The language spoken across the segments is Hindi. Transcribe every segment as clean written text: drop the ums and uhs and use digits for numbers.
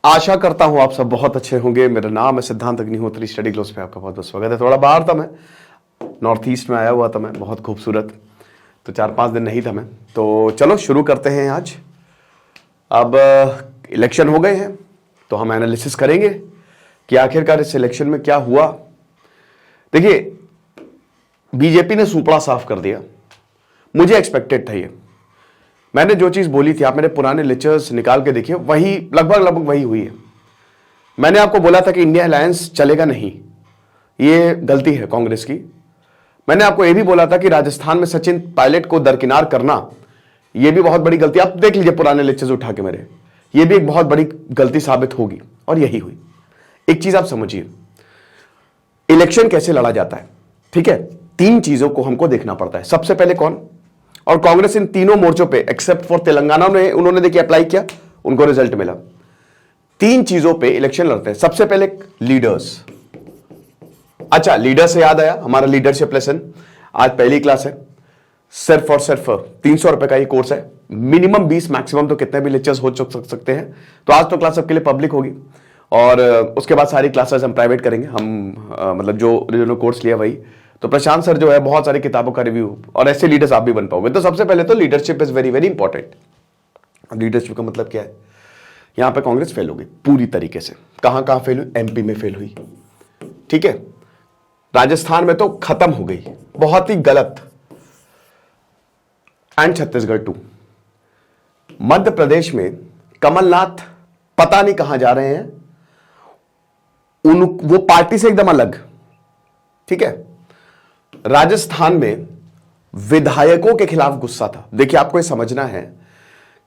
आशा करता हूं आप सब बहुत अच्छे होंगे। मेरा नाम है सिद्धांत अग्निहोत्री। स्टडी क्लोज पे आपका बहुत बहुत स्वागत है। थोड़ा बाहर था, मैं नॉर्थ ईस्ट में आया हुआ था, मैं बहुत खूबसूरत, तो 4-5 दिन नहीं था मैं। तो चलो शुरू करते हैं आज। अब इलेक्शन हो गए हैं तो हम एनालिसिस करेंगे कि आखिरकार इस इलेक्शन में क्या हुआ। देखिए, बीजेपी ने सुपड़ा साफ कर दिया, मुझे एक्सपेक्टेड था ये। मैंने जो चीज बोली थी, आप मेरे पुराने लेक्चर्स निकाल के देखिए, वही लगभग वही हुई है। मैंने आपको बोला था कि इंडिया अलायंस चलेगा नहीं, ये गलती है कांग्रेस की। मैंने आपको यह भी बोला था कि राजस्थान में सचिन पायलट को दरकिनार करना, यह भी बहुत बड़ी गलती। आप देख लीजिए पुराने लेक्चर्स उठा के मेरे, यह भी एक बहुत बड़ी गलती साबित होगी, और यही हुई। एक चीज आप समझिए, इलेक्शन कैसे लड़ा जाता है, ठीक है? 3 चीजों को हमको देखना पड़ता है। सबसे पहले कौन, और कांग्रेस इन तीनों मोर्चों पे एक्सेप्ट फॉर तेलंगाना में उन्होंने देखिए अप्लाई किया, उनको रिजल्ट मिला। 3 चीजों पे इलेक्शन लड़ते हैं। सबसे पहले लीडर्स। अच्छा, लीडर से याद आया, हमारा लीडरशिप लेसन आज पहली क्लास है। सिर्फ और सिर्फ 300 रुपए का ये कोर्स है। मिनिमम 20, मैक्सिमम तो कितने भी लेक्चर्स हो सकते हैं। तो आज तो क्लास सबके लिए पब्लिक होगी, और उसके बाद सारी क्लासेस हम प्राइवेट करेंगे। हम मतलब जो कोर्स लिया वही। तो प्रशांत सर जो है, बहुत सारी किताबों का रिव्यू, और ऐसे लीडर्स आप भी बन पाओगे। तो सबसे पहले तो leadership is very very important. अब लीडरशिप का मतलब क्या है? यहां पे कांग्रेस फेल हो गई पूरी तरीके से। कहां कहां फेल हुई? एमपी में फेल हुई, ठीक है। राजस्थान में तो खत्म हो गई, बहुत ही गलत। And Chhattisgarh too. मध्य प्रदेश में कमलनाथ पता नहीं कहां जा रहे हैं, वो पार्टी से एकदम अलग, ठीक है। राजस्थान में विधायकों के खिलाफ गुस्सा था। देखिए, आपको यह समझना है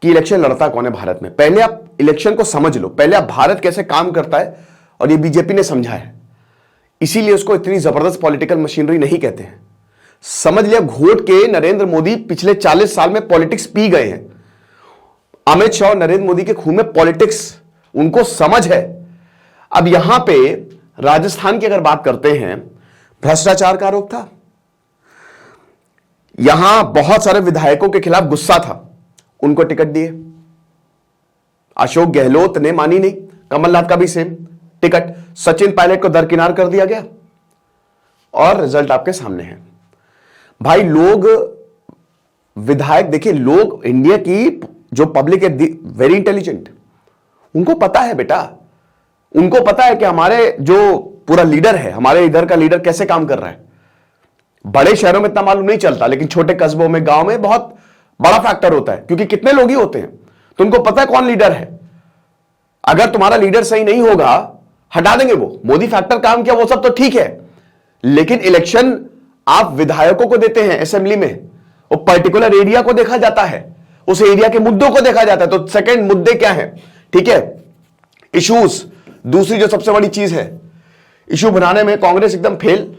कि इलेक्शन लड़ता कौन है भारत में। पहले आप इलेक्शन को समझ लो, पहले आप भारत कैसे काम करता है, और ये बीजेपी ने समझा है। इसीलिए उसको इतनी जबरदस्त पॉलिटिकल मशीनरी नहीं कहते हैं। समझ लिया, घोट के नरेंद्र मोदी पिछले 40 साल में पॉलिटिक्स पी गए हैं। अमित शाह और नरेंद्र मोदी के खून में पॉलिटिक्स, उनको समझ है। अब यहां पे राजस्थान की अगर बात करते हैं, भ्रष्टाचार का आरोप था, यहां बहुत सारे विधायकों के खिलाफ गुस्सा था, उनको टिकट दिए। अशोक गहलोत ने मानी नहीं, कमलनाथ का भी सेम टिकट। सचिन पायलट को दरकिनार कर दिया गया, और रिजल्ट आपके सामने है भाई। लोग, विधायक, देखिए, लोग, इंडिया की जो पब्लिक है वेरी इंटेलिजेंट, उनको पता है बेटा, उनको पता है कि हमारे जो पूरा लीडर है, हमारे इधर का लीडर कैसे काम कर रहा है। बड़े शहरों में इतना मालूम नहीं चलता, लेकिन छोटे कस्बों में, गांव में बहुत बड़ा फैक्टर होता है, क्योंकि कितने लोग ही होते हैं, तो उनको पता है कौन लीडर है। अगर तुम्हारा लीडर सही नहीं होगा, हटा देंगे वो। मोदी फैक्टर काम किया, वो सब तो ठीक है, लेकिन इलेक्शन आप विधायकों को देते हैं असेंबली में, वो पर्टिकुलर एरिया को देखा जाता है, उस एरिया के मुद्दों को देखा जाता है। तो सेकंड मुद्दे क्या है, ठीक है, इश्यूज। दूसरी जो सबसे बड़ी चीज है, इशू बनाने में कांग्रेस एकदम फेल।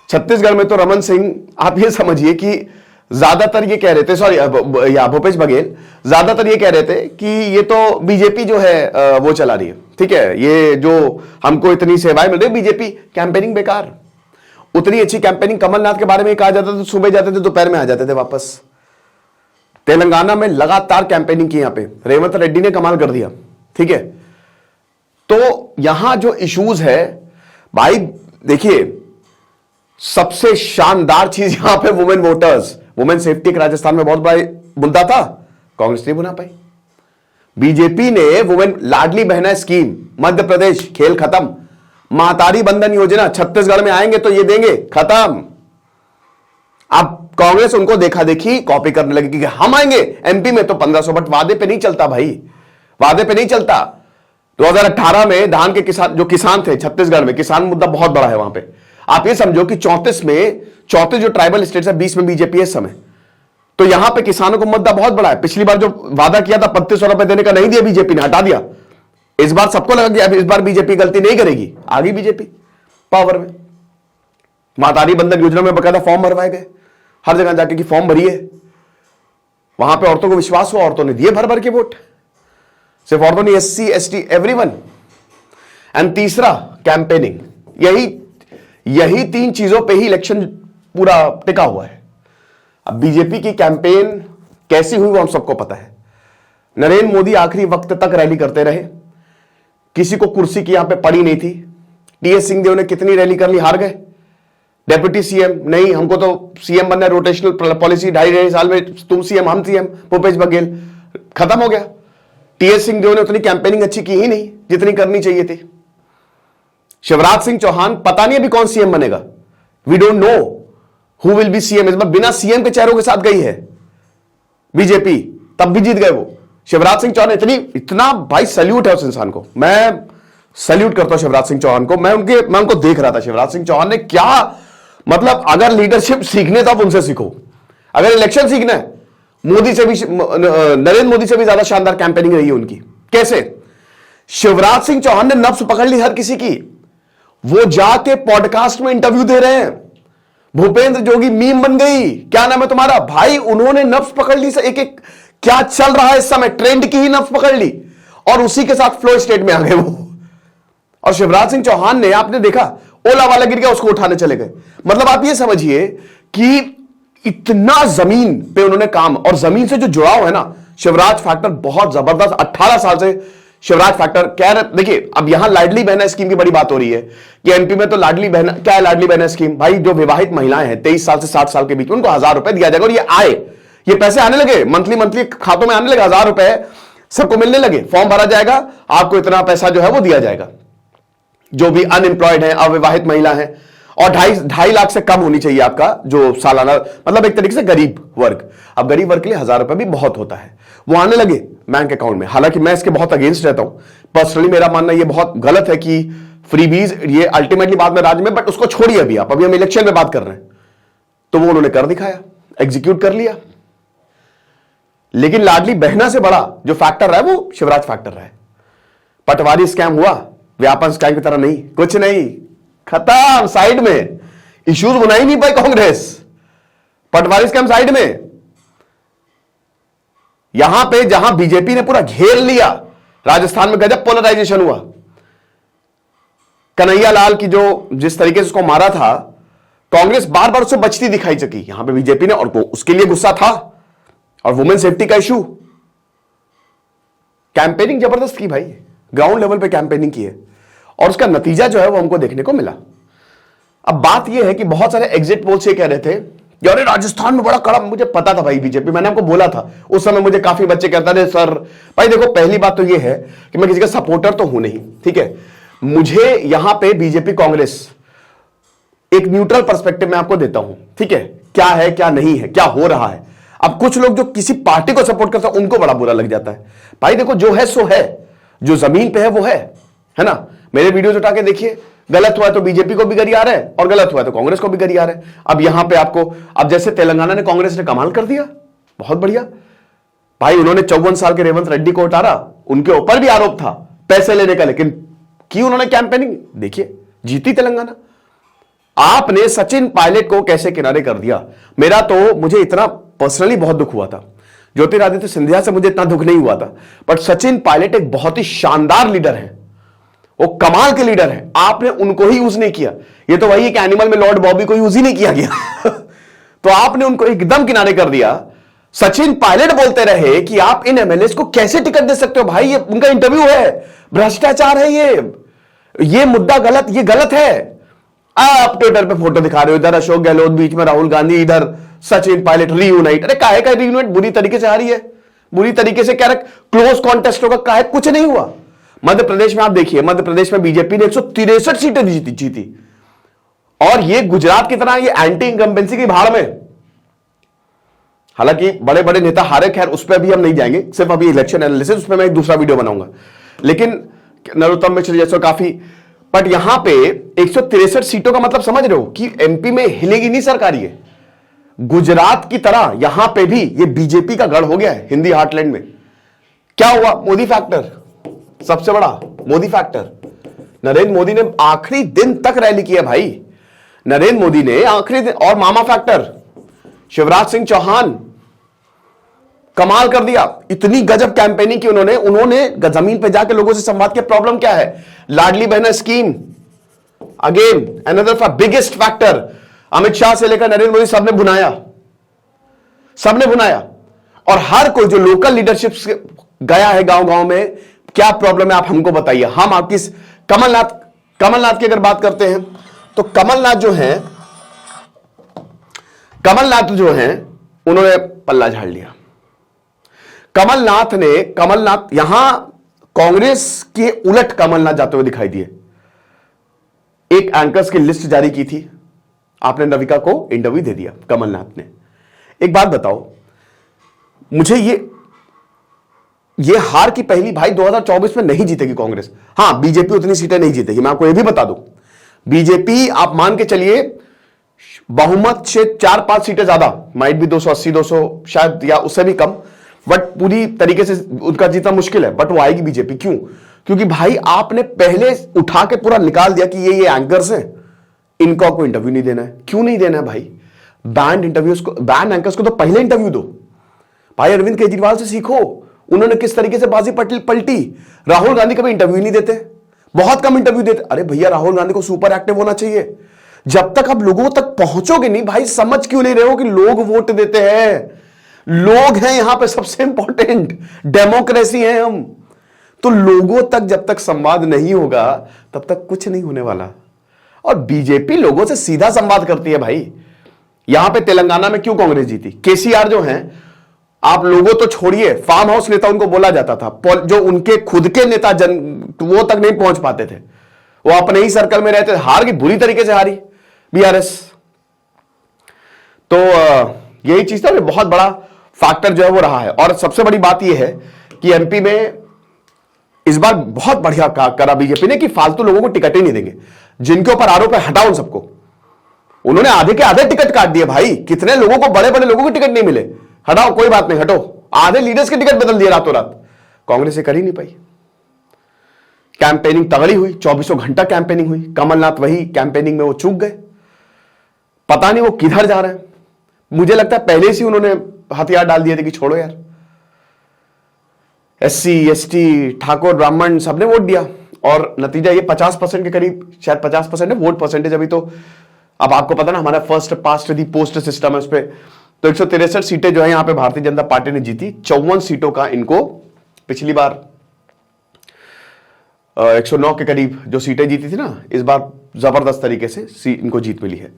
छत्तीसगढ़ में तो रमन सिंह, आप ये समझिए कि ज्यादातर ये कह रहे थे, सॉरी या भूपेश बघेल ज्यादातर ये कह रहे थे कि ये तो बीजेपी जो है वो चला रही है, ठीक है, ये जो हमको इतनी सेवाएं मिल रही है, बीजेपी। कैंपेनिंग बेकार। उतनी अच्छी कैंपेनिंग कमलनाथ के बारे में कहा जाता था, तो सुबह जाते थे, दोपहर में आ जाते थे वापस। तेलंगाना में लगातार कैंपेनिंग की, यहां पे रेवंत रेड्डी ने कमाल कर दिया, ठीक है। तो यहां जो इश्यूज है भाई, देखिए, सबसे शानदार चीज यहां पे वुमेन वोटर्स, वुमेन सेफ्टी के राजस्थान में बहुत बड़ा मुद्दा था, कांग्रेस नहीं बना पाई। बीजेपी ने वुमेन लाडली बहना स्कीम, मध्य प्रदेश, खेल खत्म। मातारी बंधन योजना छत्तीसगढ़ में आएंगे तो ये देंगे, खत्म। अब कांग्रेस उनको देखा देखी कॉपी करने लगी कि हम आएंगे एमपी में तो 1500, बट वादे पे नहीं चलता भाई, वादे पे नहीं चलता। 2018 में धान के किसान, जो किसान थे छत्तीसगढ़ में, किसान मुद्दा बहुत बड़ा है वहां पे। आप ये समझो कि 34 जो ट्राइबल स्टेट्स है, 20 में बीजेपी है इस समय। तो यहां पे किसानों को मुद्दा बहुत बड़ा है। पिछली बार जो वादा किया था 3500 रुपए देने का, नहीं दिया बीजेपी ने, हटा दिया। इस बार सबको लगा कि इस बार बीजेपी गलती नहीं करेगी, आ गई बीजेपी पावर में। मातारी बंधन योजना में बकायदा फॉर्म भरवाए गए, हर जगह जाके कि फॉर्म भरिए। वहां पे औरतों को विश्वास हुआ, औरतों ने दिए भर भर के वोट। सिर्फ औरतों ने, SC ST एवरीवन। एंड तीसरा कैंपेनिंग। यही 3 चीजों पे ही इलेक्शन पूरा टिका हुआ है। अब बीजेपी की कैंपेन कैसी हुई वो हम सबको पता है। नरेंद्र मोदी आखिरी वक्त तक रैली करते रहे, किसी को कुर्सी की यहां पे पड़ी नहीं थी। टीएस सिंहदेव ने कितनी रैली कर ली, हार गए। डेप्यूटी सीएम नहीं, हमको तो सीएम बनना है, रोटेशनल पॉलिसी, 2.5 साल में तुम सीएम हम सीएम, भूपेश बघेल, खत्म हो गया। टीएस सिंहदेव ने उतनी कैंपेनिंग अच्छी की ही नहीं जितनी करनी चाहिए थी। शिवराज सिंह चौहान पता नहीं अभी कौन सीएम बनेगा, we don't know who will be CM. इस बार बिना सीएम के चेहरों के साथ गई है बीजेपी, तब भी जीत गए वो। शिवराज सिंह चौहान इतना भाई सल्यूट है उस इंसान को, मैं सल्यूट करता हूं शिवराज सिंह चौहान को। मैं उनको देख रहा था, शिवराज सिंह चौहान ने क्या मतलब, अगर लीडरशिप सीखने तो आप उनसे सीखो, अगर इलेक्शन सीखना है मोदी से भी, नरेंद्र मोदी से भी ज्यादा शानदार कैंपेनिंग रही है उनकी। कैसे शिवराज सिंह चौहान ने नब्ज पकड़ ली हर किसी की, वो जाके पॉडकास्ट में इंटरव्यू दे रहे हैं। भूपेंद्र जोगी मीम बन गई, क्या नाम है तुम्हारा भाई, उन्होंने नब्ज पकड़ ली। एक एक क्या चल रहा है इस समय, ट्रेंड की ही नब्ज पकड़ ली और उसी के साथ फ्लो स्टेट में आ गए वो। और शिवराज सिंह चौहान ने, आपने देखा ओला वाला गिर गया उसको उठाने चले गए। मतलब आप ये समझिए कि इतना जमीन पे उन्होंने काम, और जमीन से जो जुड़ाव है ना, शिवराज फैक्टर बहुत जबरदस्त। 18 साल से शिवराज फैक्टर क्या है। देखिए अब यहां लाडली बहना स्कीम की बड़ी बात हो रही है कि एमपी में तो लाडली बहना, क्या है लाडली बहना स्कीम भाई, जो विवाहित महिलाएं हैं 23 साल से 60 साल के बीच में, उनको 1000 रुपए दिया जाएगा। और ये पैसे आने लगे, मंथली खातों में आने लगे, 1000 रुपए सबको मिलने लगे। फॉर्म भरा जाएगा, आपको इतना पैसा जो है वो दिया जाएगा। जो भी अनएम्प्लॉयड है, अविवाहित महिला है, और 2.5 लाख से कम होनी चाहिए आपका जो सालाना, मतलब एक तरीके से गरीब वर्ग। अब गरीब वर्ग के लिए 1000 रुपए भी बहुत होता है, वो आने लगे बैंक अकाउंट में। हालांकि मैं इसके बहुत अगेंस्ट रहता हूं, पर्सनली मेरा मानना ये बहुत गलत है कि फ्रीबीज, ये अल्टीमेटली बाद में राज्य में, बट उसको छोड़िए अभी हम इलेक्शन में बात कर रहे हैं। तो वो उन्होंने कर दिखाया, एग्जीक्यूट कर लिया। लेकिन लाडली बहना से बड़ा जो फैक्टर रहा है वो शिवराज फैक्टर रहा है। पटवारी स्कैम हुआ, व्यापन स्कैम की तरह नहीं, कुछ नहीं, खत्म, साइड में। इश्यूज बना ही नहीं पाई कांग्रेस, पटवारी स्कैम साइड में। यहां पे जहां बीजेपी ने पूरा घेर लिया, राजस्थान में गजब पोलराइजेशन हुआ। कन्हैया लाल की जो जिस तरीके से उसको मारा था, कांग्रेस बार बार उससे बचती दिखाई चुकी, यहां पे बीजेपी ने, और उसके लिए गुस्सा था। और वुमेन सेफ्टी का इशू, कैंपेनिंग जबरदस्त की भाई, ग्राउंड लेवल पे कैंपेनिंग की है, और उसका नतीजा जो है वो हमको देखने को मिला। अब बात यह है कि बहुत सारे एग्जिट पोल्स ये कह रहे थे यार राजस्थान में बड़ा कड़ा, मुझे पता था भाई बीजेपी, मैंने आपको बोला था उस समय, मुझे काफी बच्चे कहते थे सर भाई देखो, पहली बात तो ये है कि मैं किसी का सपोर्टर तो हूं नहीं, ठीक है। मुझे यहां पे बीजेपी कांग्रेस एक न्यूट्रल पर्सपेक्टिव में आपको देता हूं, ठीक है, क्या है क्या नहीं है, क्या हो रहा है। अब कुछ लोग जो किसी पार्टी को सपोर्ट करते हैं उनको बड़ा बुरा लग जाता है। भाई देखो जो है सो है, जो जमीन पे है वो है ना। मेरे वीडियोस उठा के देखिए, गलत हुआ है तो बीजेपी को भी गरी आ रहा है, और गलत हुआ है तो कांग्रेस को भी गरी आ रहा है। अब यहां पे आपको, अब जैसे तेलंगाना ने कांग्रेस ने कमाल कर दिया, बहुत बढ़िया भाई, उन्होंने 54 साल के रेवंत रेड्डी को उतारा, उनके ऊपर भी आरोप था पैसे लेने का, लेकिन की उन्होंने कैंपेनिंग, देखिए जीती तेलंगाना। आपने सचिन पायलट को कैसे किनारे कर दिया। मेरा तो, मुझे इतना पर्सनली बहुत दुख हुआ था, ज्योतिरादित्य सिंधिया से मुझे इतना दुख नहीं हुआ था, बट सचिन पायलट एक बहुत ही शानदार लीडर है, वो कमाल के लीडर है, आपने उनको ही यूज नहीं किया। ये तो वही है कि एनिमल में लॉर्ड बॉबी को यूज ही नहीं किया गया तो आपने उनको एकदम किनारे कर दिया। सचिन पायलट बोलते रहे कि आप इन एमएलए को कैसे टिकट दे सकते हो भाई, ये उनका इंटरव्यू है, भ्रष्टाचार है, ये मुद्दा गलत, ये गलत है। आप ट्विटर पे फोटो दिखा रहे हो, इधर अशोक गहलोत, बीच में राहुल गांधी, इधर सचिन पायलट, रीयूनाइट। अरे काहे का रीयूनाइट, बुरी तरीके से हारी है, बुरी तरीके से क्या क्लोज कॉन्टेस्ट होगा, काहे, कुछ नहीं हुआ। मध्य प्रदेश में आप देखिए, मध्य प्रदेश में बीजेपी ने 163 सीटें जीती, और ये गुजरात की तरह ये एंटी इनकम्बेंसी की भाड़ में। हालांकि बड़े बड़े नेता हारे, खैर उस पर अभी हम नहीं जाएंगे, सिर्फ अभी इलेक्शन एनालिसिस, उस पर मैं एक दूसरा वीडियो बनाऊंगा। लेकिन नरोत्तम मिश्र जैसे काफी, बट यहां पे 163 सीटों का मतलब समझ रहे हो कि एमपी में हिलेगी नहीं सरकार। ये गुजरात की तरह यहां पे भी ये बीजेपी का गढ़ हो गया है हिंदी हार्टलैंड में। क्या हुआ, मोदी फैक्टर, सबसे बड़ा मोदी फैक्टर। नरेंद्र मोदी ने आखिरी दिन तक रैली किया भाई, नरेंद्र मोदी ने आखिरी दिन, और मामा फैक्टर शिवराज सिंह चौहान कमाल कर दिया, इतनी गजब कैंपेनिंग की उन्होंने जमीन पे जाके लोगों से संवाद किया, प्रॉब्लम क्या है। Ladli Behna scheme, again another biggest factor, Amit Shah से लेकर नरेंद्र मोदी सबने बुनाया। और हर कोई जो लोकल लीडरशिप गया है गांव गांव में, क्या प्रॉब्लम है आप हमको बताइए। हम आपकी कमलनाथ की अगर बात करते हैं तो कमलनाथ जो हैं उन्होंने पल्ला झाड़ लिया। कमलनाथ यहां कांग्रेस के उलट कमलनाथ जाते हुए दिखाई दिए। एक एंकर्स की लिस्ट जारी की थी, आपने नविका को इंटरव्यू दे दिया कमलनाथ ने। एक बात बताओ मुझे, ये हार की पहली भाई 2024 में नहीं जीतेगी कांग्रेस। हां, बीजेपी उतनी सीटें नहीं जीतेगी, मैं आपको यह भी बता दूं। बीजेपी आप मान के चलिए बहुमत से 4-5 सीटें ज्यादा, माइट भी 280-200 शायद या उससे भी कम, बट पूरी तरीके से उनका जीतना मुश्किल है, बट वो आएगी बीजेपी। क्यों? क्योंकि भाई आपने पहले उठा के पूरा निकाल दिया कि ये एंकर्स हैं, इनको आपको इंटरव्यू नहीं देना है। क्यों नहीं देना है भाई? बैंड एंकर्स को तो पहले इंटरव्यू दो भाई। अरविंद केजरीवाल से सीखो, उन्होंने किस तरीके से बाजी पलटी। राहुल गांधी कभी इंटरव्यू नहीं देते, बहुत कम इंटरव्यू देते। अरे भैया, राहुल गांधी को सुपर एक्टिव होना चाहिए। जब तक आप लोगों तक पहुंचोगे नहीं भाई, समझ क्यों नहीं रहे हो कि लोग वोट देते हैं? लोग हैं यहां पे सबसे इंपॉर्टेंट, डेमोक्रेसी है हम। तो लोगों तक जब तक संवाद नहीं होगा तब तक कुछ नहीं होने वाला। और बीजेपी लोगों से सीधा संवाद करती है भाई। यहां पे तेलंगाना में क्यों कांग्रेस जीती? केसीआर जो हैं, आप लोगों तो छोड़िए, फार्म हाउस नेता उनको बोला जाता था, जो उनके खुद के नेता वो तक नहीं पहुंच पाते थे, वो अपने ही सर्कल में रहते थे। हार की बुरी तरीके से हारी बीआरएस। तो यही चीज था, बहुत बड़ा फैक्टर जो है वो रहा है। और सबसे बड़ी बात यह है कि एमपी में इस बार बहुत बढ़िया करा बीजेपी ने कि फालतू लोगों को टिकट ही नहीं देंगे। जिनके ऊपर आरोप है हटाओ उन सबको। उन्होंने आधे के आधे टिकट काट दिए भाई। कितने लोगों को, बड़े बड़े लोगों को टिकट नहीं मिले, हटाओ कोई बात नहीं, हटो। आधे लीडर्स के टिकट बदल दिए रातों रात। कांग्रेस से कर ही नहीं पाई। कैंपेनिंग तगड़ी हुई, 24 घंटा कैंपेनिंग हुई। कमलनाथ वही कैंपेनिंग में वो चूक गए, पता नहीं वो किधर जा रहे हैं। मुझे लगता है पहले से उन्होंने हथियार डाल दिए थे कि छोड़ो यार, एससी एसटी ठाकुर ब्राह्मण सबने वोट दिया। और नतीजा ये 50% के करीब, शायद 50% है वोट परसेंटेज अभी। तो अब आपको पता ना, हमारा फर्स्ट पास्ट दी पोस्ट सिस्टम है उस पर। तो 163 सीटें जो है यहां पे भारतीय जनता पार्टी ने जीती। 54 सीटों का इनको पिछली बार 109 के करीब जो सीटें जीती थी ना, इस बार जबरदस्त तरीके से इनको जीत मिली है।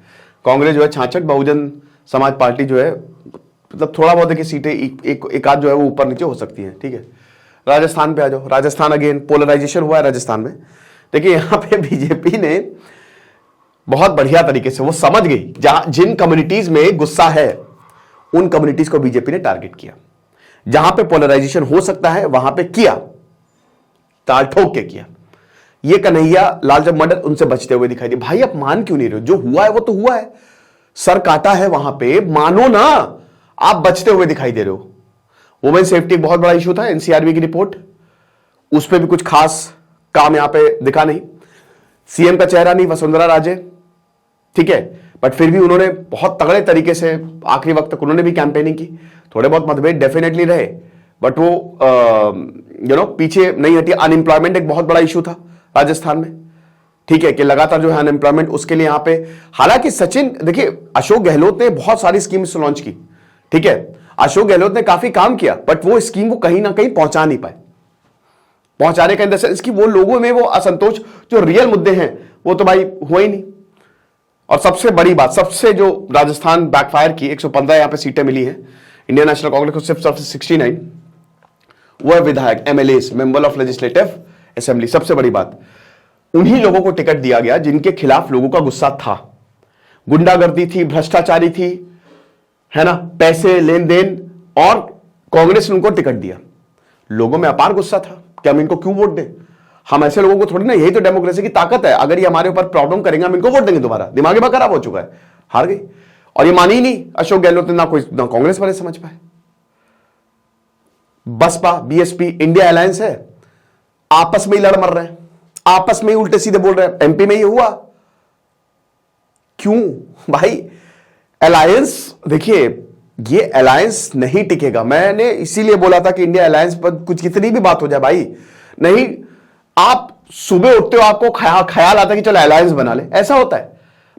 कांग्रेस जो है 66, बहुजन समाज पार्टी जो है मतलब थोड़ा बहुत देखिए सीटें एक आध जो है वो ऊपर नीचे हो सकती हैं, ठीक है। राजस्थान पे आ जाओ। राजस्थान अगेन पोलराइजेशन हुआ है राजस्थान में। देखिए यहां पे बीजेपी ने बहुत बढ़िया तरीके से वो समझ गई, जहां जिन कम्युनिटीज में गुस्सा है उन कम्युनिटीज को बीजेपी ने टारगेट किया। जहां पे पोलराइजेशन हो सकता है वहां पे किया, ताल ठोक के किया। ये कन्हैया लाल जब मंडल उनसे बचते हुए दिखाई दिए। भाई आप मान क्यों नहीं रहे हो? जो हुआ है वो तो हुआ है, सर काटा है वहां पे, मानो ना। आप बचते हुए दिखाई दे रहे हो। वुमेन सेफ्टी एक बहुत बड़ा इशू था, एनसीआरबी की रिपोर्ट, उस पर भी कुछ खास काम यहां पे दिखा नहीं। सीएम का चेहरा नहीं, वसुंधरा राजे, ठीक है, बट फिर भी उन्होंने बहुत तगड़े तरीके से आखिरी वक्त तक उन्होंने भी कैंपेनिंग की। थोड़े बहुत मतभेद डेफिनेटली रहे, बट वो पीछे नहीं हटी। अनएम्प्लॉयमेंट एक बहुत बड़ा इशू था राजस्थान में, ठीक है, कि लगातार जो है अनएम्प्लॉयमेंट, उसके लिए यहां पे हालांकि सचिन, देखिए अशोक गहलोत ने बहुत सारी स्कीम्स लॉन्च की, ठीक है, अशोक गहलोत ने काफी काम किया, बट वो स्कीम को कहीं ना कहीं पहुंचा नहीं पाए। पहुंचाने का इन द सेंस कि वो लोगों में वो असंतोष, जो रियल मुद्दे हैं वो तो भाई हुआ ही नहीं। और सबसे बड़ी बात, सबसे जो राजस्थान बैकफायर की, 115 यहां पे सीटें मिली हैं इंडियन नेशनल कांग्रेस को, सिर्फ 69, वो है विधायक, MLA, member of legislative assembly. सबसे बड़ी बात, उन्हीं लोगों को टिकट दिया गया जिनके खिलाफ लोगों का गुस्सा था। गुंडागर्दी थी, भ्रष्टाचारी थी, है ना, पैसे लेन देन, और कांग्रेस ने उनको टिकट दिया। लोगों में अपार गुस्सा था कि हम इनको क्यों वोट दें, हम ऐसे लोगों को थोड़ी ना, यही तो डेमोक्रेसी की ताकत है। अगर ये हमारे ऊपर प्रॉब्लम करेंगे हम इनको वोट देंगे दोबारा। दिमाग ही खराब हो चुका है, हार गई। और ये मानी ही नहीं अशोक गहलोत ने, ना कांग्रेस वाले समझ पाए। बसपा बीएसपी इंडिया अलायंस है, आपस में ही लड़ मर रहे हैं, आपस में ही उल्टे सीधे बोल रहे हैं। एमपी में ये हुआ क्यों भाई? अलायंस, देखिए ये अलायंस नहीं टिकेगा। मैंने इसीलिए बोला था कि इंडिया अलायंस पर कुछ कितनी भी बात हो जाए भाई, नहीं, आप सुबह उठते हो आपको ख्याल आता है कि चलो अलायंस बना ले, ऐसा होता है।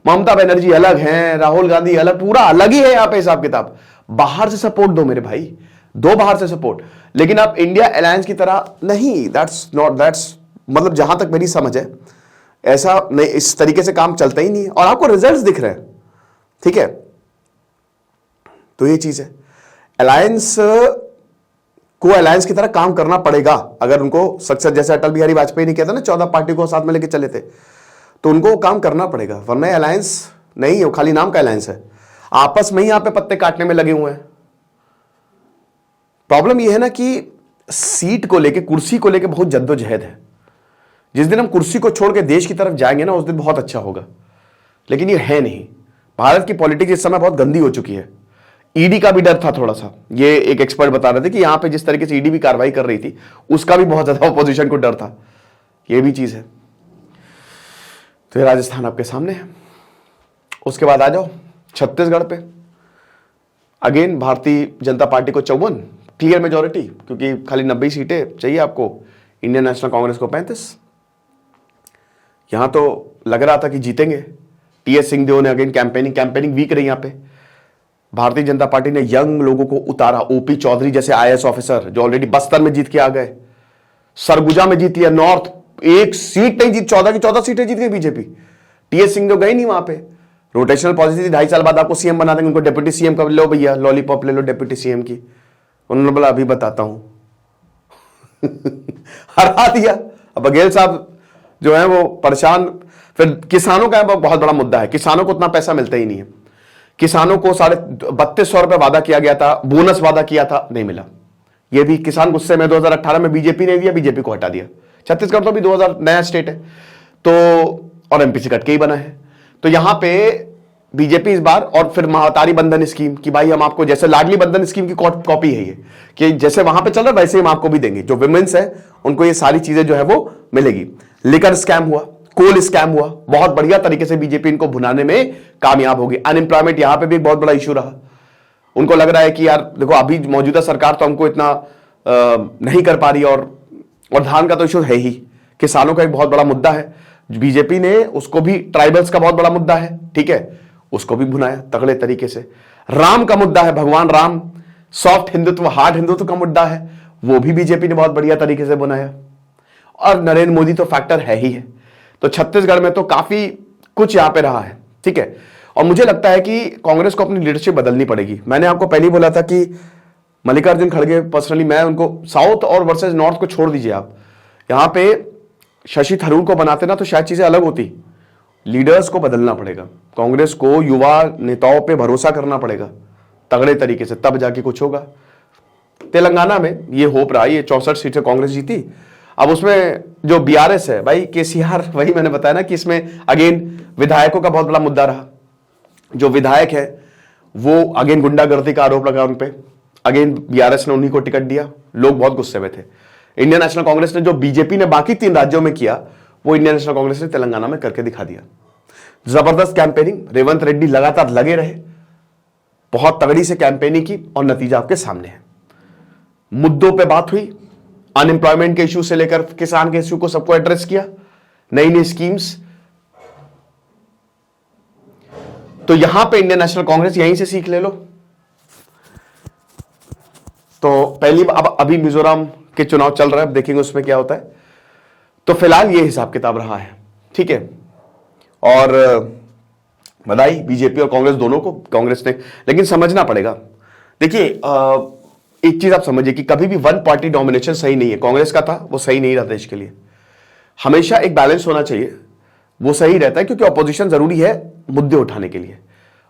ममता बनर्जी अलग हैं, राहुल गांधी अलग, पूरा अलग ही है यहां पे हिसाब किताब। बाहर से सपोर्ट दो मेरे भाई, दो बाहर से सपोर्ट, लेकिन आप इंडिया अलायंस की तरह नहीं, दैट्स मतलब जहां तक मेरी समझ है ऐसा नहीं, इस तरीके से काम चलता ही नहीं है और आपको रिजल्ट्स दिख रहे हैं। ठीक है, तो ये चीज है, अलायंस को अलायंस की तरह काम करना पड़ेगा अगर उनको सक्सेस, जैसे अटल बिहारी वाजपेयी ने किया था ना, 14 पार्टी को साथ में लेके चले थे, तो उनको काम करना पड़ेगा, वरना अलायंस नहीं है, वो खाली नाम का अलायंस है, आपस में ही यहां पे पत्ते काटने में लगे हुए हैं। प्रॉब्लम यह है ना कि सीट को लेके, कुर्सी को लेके बहुत जद्दोजहद है। जिस दिन हम कुर्सी को छोड़ के देश की तरफ जाएंगे ना, उस दिन बहुत अच्छा होगा, लेकिन ये है नहीं। भारत की पॉलिटिक्स इस समय बहुत गंदी हो चुकी है। ईडी का भी डर था थोड़ा सा, ये एक एक्सपर्ट बता रहे थे कि यहां पे जिस तरीके से ईडी भी कार्रवाई कर रही थी, उसका भी बहुत ज्यादा ऑपोजिशन को डर था, ये भी चीज है। तो ये राजस्थान आपके सामने है। उसके बाद आ जाओ छत्तीसगढ़ पे, अगेन भारतीय जनता पार्टी को 54 क्लियर मेजॉरिटी, क्योंकि खाली 90 सीटें चाहिए आपको, इंडियन नेशनल कांग्रेस को 35। यहां तो लग रहा था कि जीतेंगे। टीएस सिंहदेव ने अगेन कैंपेनिंग वीक रही। यहां पे भारतीय जनता पार्टी ने यंग लोगों को उतारा, ओपी चौधरी जैसे आईएएस ऑफिसर जो ऑलरेडी बस्तर में जीत के आ गए, सरगुजा में जीती है, नॉर्थ एक सीट नहीं जीत, 14 की 14 सीटें जीत गई बीजेपी। टीएस सिंहदेव गए नहीं वहां पे, रोटेशनल पॉलिसी थी, 2.5 साल बाद आपको सीएम बना देंगे, उनको डिप्यूटी सीएम का लो भैया, लॉलीपॉप ले लो डिप्यूटी सीएम की। उन्होंने बोला अभी बताता हूं हरा दिया। अब बघेल साहब जो है वो परेशान। फिर किसानों का बहुत बड़ा मुद्दा है, किसानों को उतना पैसा मिलता ही नहीं है। किसानों को 3250 रुपए वादा किया गया था, बोनस वादा किया था, नहीं मिला। ये भी किसान गुस्से में, 2018 में बीजेपी ने दिया, बीजेपी को हटा दिया। छत्तीसगढ़ तो भी 2000 नया स्टेट है तो, और एमपी से कट के ही बना है, तो यहां पे बीजेपी इस बार, और फिर महातारी बंधन स्कीम कि भाई हम आपको, जैसे लाडली बंधन स्कीम की कॉपी है ये, कि जैसे वहां पे चल रहा है वैसे हम आपको भी देंगे, जो विमेंस है उनको ये सारी चीजें जो है वो मिलेगी। लिकर स्कैम हुआ, कोल स्कैम हुआ, बहुत बढ़िया तरीके से बीजेपी इनको भुनाने में कामयाब होगी। अनएम्प्लॉयमेंट यहां पे भी एक बहुत बड़ा इशू रहा। उनको लग रहा है कि यार देखो अभी मौजूदा सरकार तो हमको इतना नहीं कर पा रही, और धान का तो इशू है ही, किसानों का एक बहुत बड़ा मुद्दा है, बीजेपी ने उसको भी, ट्राइबल्स का बहुत बड़ा मुद्दा है, ठीक है, उसको भी भुनाया तगड़े तरीके से। राम का मुद्दा है, भगवान राम, सॉफ्ट हिंदुत्व हार्ड हिंदुत्व का मुद्दा है, वो भी बीजेपी ने बहुत बढ़िया तरीके से बनाया। और नरेंद्र मोदी तो फैक्टर है ही है। तो छत्तीसगढ़ में तो काफी कुछ यहां पे रहा है, ठीक है। और मुझे लगता है कि कांग्रेस को अपनी लीडरशिप बदलनी पड़ेगी। मैंने आपको पहले ही बोला था कि मल्लिकार्जुन खड़गे, पर्सनली मैं उनको, साउथ और वर्सेस नॉर्थ को छोड़ दीजिए आप, यहां पे शशि थरूर को बनाते ना तो शायद चीजें अलग होती। लीडर्स को बदलना पड़ेगा, कांग्रेस को युवा नेताओं पे भरोसा करना पड़ेगा तगड़े तरीके से, तब जाके कुछ होगा। तेलंगाना में ये होप रहा, ये 64 सीटें कांग्रेस जीती। अब उसमें जो बीआरएस है भाई, केसीआर, वही मैंने बताया ना कि इसमें अगेन विधायकों का बहुत बड़ा मुद्दा रहा। जो विधायक है वो अगेन गुंडागर्दी का आरोप लगा उन पे, अगेन बीआरएस ने उन्हीं को टिकट दिया, लोग बहुत गुस्से में थे। इंडियन नेशनल कांग्रेस ने जो बीजेपी ने बाकी 3 राज्यों में किया, वो इंडियन नेशनल कांग्रेस ने तेलंगाना में करके दिखा दिया। जबरदस्त कैंपेनिंग, रेवंत रेड्डी लगातार लगे रहे, बहुत तगड़ी से कैंपेनिंग की, और नतीजा आपके सामने है। मुद्दों पे बात हुई, अनएम्प्लॉयमेंट के इश्यू से लेकर किसान के इश्यू को सबको एड्रेस किया, नई नई स्कीम्स। तो यहां पे इंडियन नेशनल कांग्रेस यहीं से सीख ले लो। तो पहली अब अभी मिजोरम के चुनाव चल रहा है, अब देखेंगे उसमें क्या होता है। तो फिलहाल ये हिसाब किताब रहा है, ठीक है। और बधाई बीजेपी और कांग्रेस दोनों को, कांग्रेस ने, लेकिन समझना पड़ेगा। देखिए एक चीज आप समझिए कि कभी भी वन पार्टी डोमिनेशन सही नहीं है। कांग्रेस का था, वो सही नहीं रहा देश के लिए। हमेशा एक बैलेंस होना चाहिए, वो सही रहता है, क्योंकि ऑपोजिशन जरूरी है मुद्दे उठाने के लिए।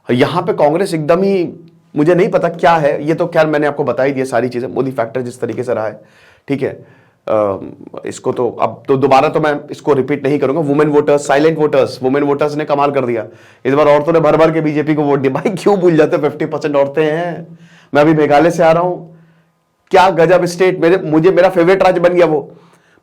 यहां पे कांग्रेस एकदम ही, मुझे नहीं पता क्या है, ये तो खैर मैंने आपको बता ही दिया सारी चीजें, मोदी फैक्टर जिस तरीके से रहा है, ठीक है। इसको तो अब तो दोबारा तो मैं इसको रिपीट नहीं करूंगा। Women voters, silent voters, women voters ने कमाल कर दिया इस बार। औरतों ने भर भर के बीजेपी को वोट दिया। भाई क्यों भूल जाते, 50% औरतें हैं। मैं अभी मेघालय से आ रहा हूं, क्या गजब स्टेट, मेरा फेवरेट राज्य बन गया वो।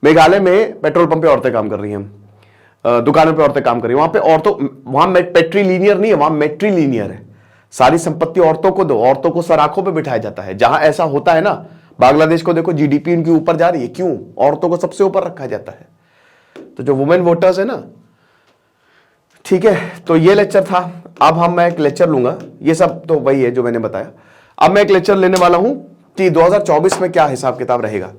मेघालय में पेट्रोल पंप पे औरतें काम कर रही हैं, दुकानों पे औरतें काम कर रही हैं। वहां पे औरतों, वहां पेट्रीलीनियर नहीं है, वहां मेट्रीलीनियर है। सारी संपत्ति औरतों को दो, औरतों को सराखों पे बिठाया जाता है। जहां ऐसा होता है ना, बांग्लादेश को देखो, जीडीपी उनकी ऊपर जा रही है, क्यों? औरतों को सबसे ऊपर रखा जाता है। तो जो वुमेन वोटर्स है ना, ठीक है। तो ये लेक्चर था। अब मैं एक लेक्चर लूंगा, ये सब तो वही है जो मैंने बताया। अब मैं एक लेक्चर लेने वाला हूं कि 2024 में क्या हिसाब किताब रहेगा।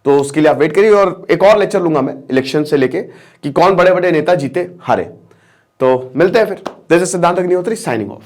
तो उसके लिए आप वेट करिए, और एक और लेक्चर लूंगा मैं इलेक्शन से लेके कि कौन बड़े बड़े नेता जीते हारे। तो मिलते हैं फिर। दिस इज सिद्धांत अग्निहोत्री साइनिंग ऑफ।